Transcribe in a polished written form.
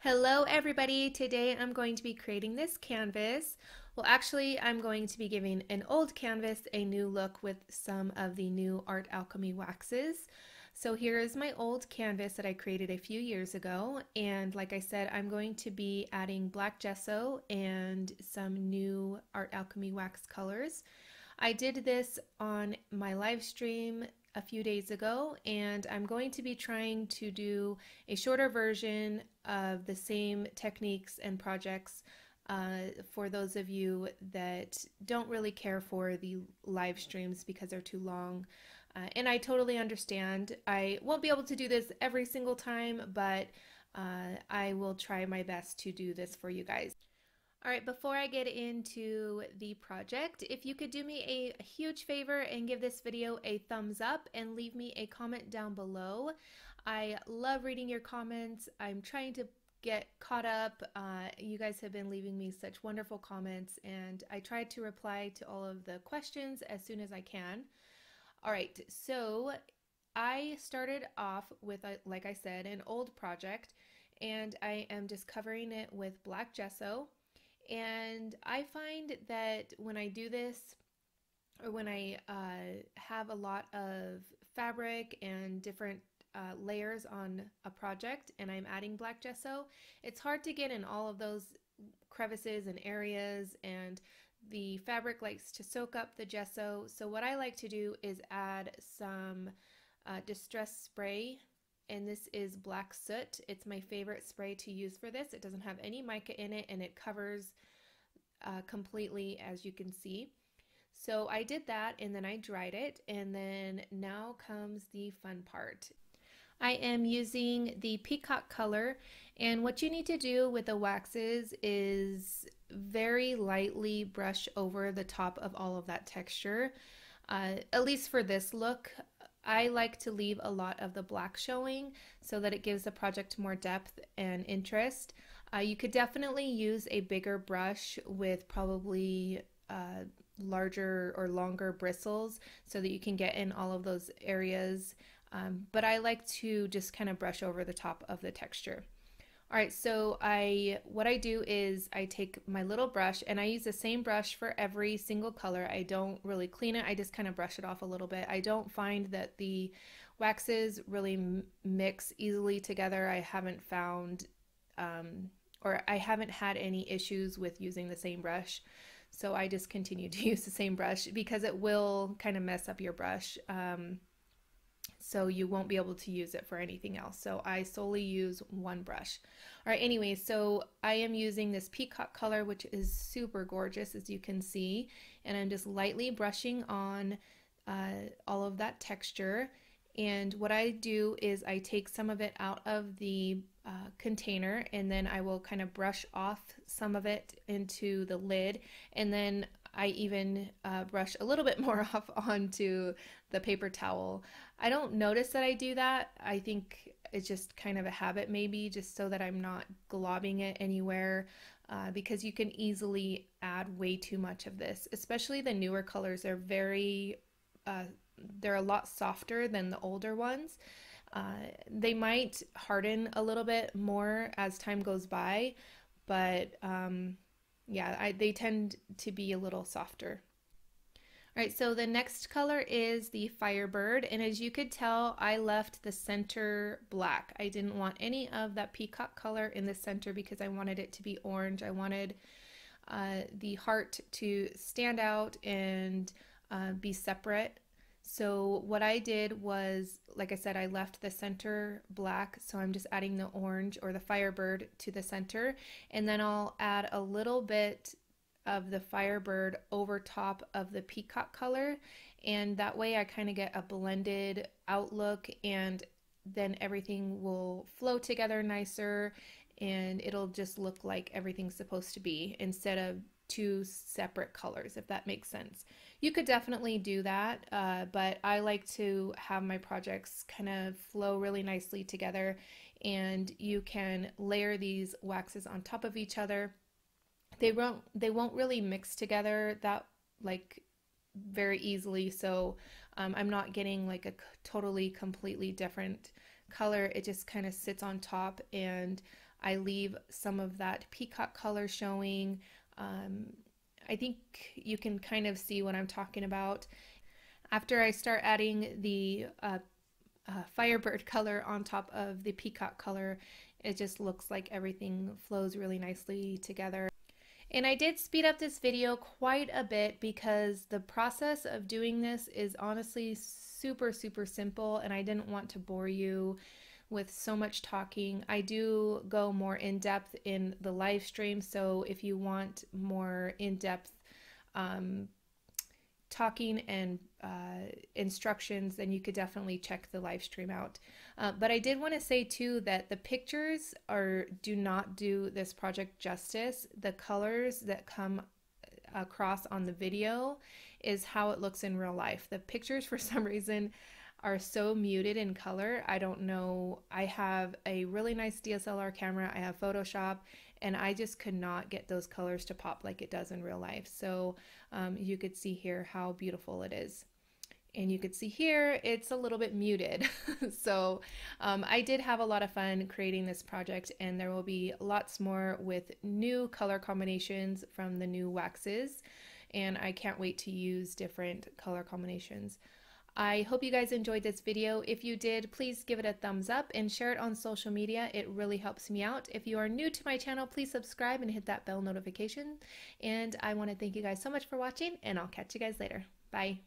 Hello everybody! Today I'm going to be creating this canvas. Well, actually I'm going to be giving an old canvas a new look with some of the new Art Alchemy waxes. So here is my old canvas that I created a few years ago, and like I said, I'm going to be adding black gesso and some new Art Alchemy wax colors. I did this on my live stream a few days ago, and I'm going to be trying to do a shorter version of the same techniques and projects for those of you that don't really care for the live streams because they're too long. And I totally understand. I won't be able to do this every single time, but I will try my best to do this for you guys. All right, before I get into the project, if you could do me a huge favor and give this video a thumbs up and leave me a comment down below. I love reading your comments. I'm trying to get caught up. You guys have been leaving me such wonderful comments, and I try to reply to all of the questions as soon as I can. All right, so I started off with, like I said, an old project, and I am just covering it with black gesso. And I find that when I do this, or when I have a lot of fabric and different layers on a project and I'm adding black gesso, it's hard to get in all of those crevices and areas, and the fabric likes to soak up the gesso. So what I like to do is add some distress spray, and this is black soot. It's my favorite spray to use for this. It doesn't have any mica in it, and it covers completely, as you can see. So I did that, and then I dried it, and then now comes the fun part. I am using the peacock color, and what you need to do with the waxes is very lightly brush over the top of all of that texture. At least for this look, I like to leave a lot of the black showing so that it gives the project more depth and interest. You could definitely use a bigger brush with probably larger or longer bristles so that you can get in all of those areas. But I like to just kind of brush over the top of the texture. All right, so what I do is I take my little brush, and I use the same brush for every single color. I don't really clean it. I just kind of brush it off a little bit. I don't find that the waxes really mix easily together. I haven't found or I haven't had any issues with using the same brush. So I just continue to use the same brush because it will kind of mess up your brush. So you won't be able to use it for anything else. So I solely use one brush. All right, anyway, so I am using this peacock color, which is super gorgeous, as you can see, and I'm just lightly brushing on all of that texture. And what I do is I take some of it out of the container, and then I will kind of brush off some of it into the lid, and then I even brush a little bit more off onto the paper towel. I don't notice that I do that. I think it's just kind of a habit, maybe, just so that I'm not globbing it anywhere, because you can easily add way too much of this, especially the newer colors. They're a lot softer than the older ones. They might harden a little bit more as time goes by, but yeah, they tend to be a little softer. All right, so the next color is the firebird, and as you could tell, I left the center black. I didn't want any of that peacock color in the center because I wanted it to be orange. I wanted the heart to stand out and be separate. So what I did was, like I said, I left the center black, so I'm just adding the orange or the firebird to the center, and then I'll add a little bit of the firebird over top of the peacock color, and that way I kind of get a blended outlook, and then everything will flow together nicer, and it'll just look like everything's supposed to be instead of two separate colors, if that makes sense. You could definitely do that, but I like to have my projects kind of flow really nicely together, and you can layer these waxes on top of each other. They won't really mix together that like very easily, so I'm not getting like a totally completely different color. It just kind of sits on top, and I leave some of that peacock color showing. I think you can kind of see what I'm talking about. After I start adding the firebird color on top of the peacock color, it just looks like everything flows really nicely together. And I did speed up this video quite a bit because the process of doing this is honestly super, super simple, and I didn't want to bore you with so much talking. I do go more in depth in the live stream, so if you want more in depth talking and instructions, then you could definitely check the live stream out. But I did want to say too that the pictures do not do this project justice. The colors that come across on the video is how it looks in real life. The pictures for some reason are so muted in color. I don't know. I have a really nice DSLR camera. I have Photoshop, and I just could not get those colors to pop like it does in real life. So you could see here how beautiful it is. And you could see here it's a little bit muted. So I did have a lot of fun creating this project, and there will be lots more with new color combinations from the new waxes, and I can't wait to use different color combinations. I hope you guys enjoyed this video. If you did, please give it a thumbs up and share it on social media. It really helps me out. If you are new to my channel, please subscribe and hit that bell notification. And I want to thank you guys so much for watching, and I'll catch you guys later. Bye.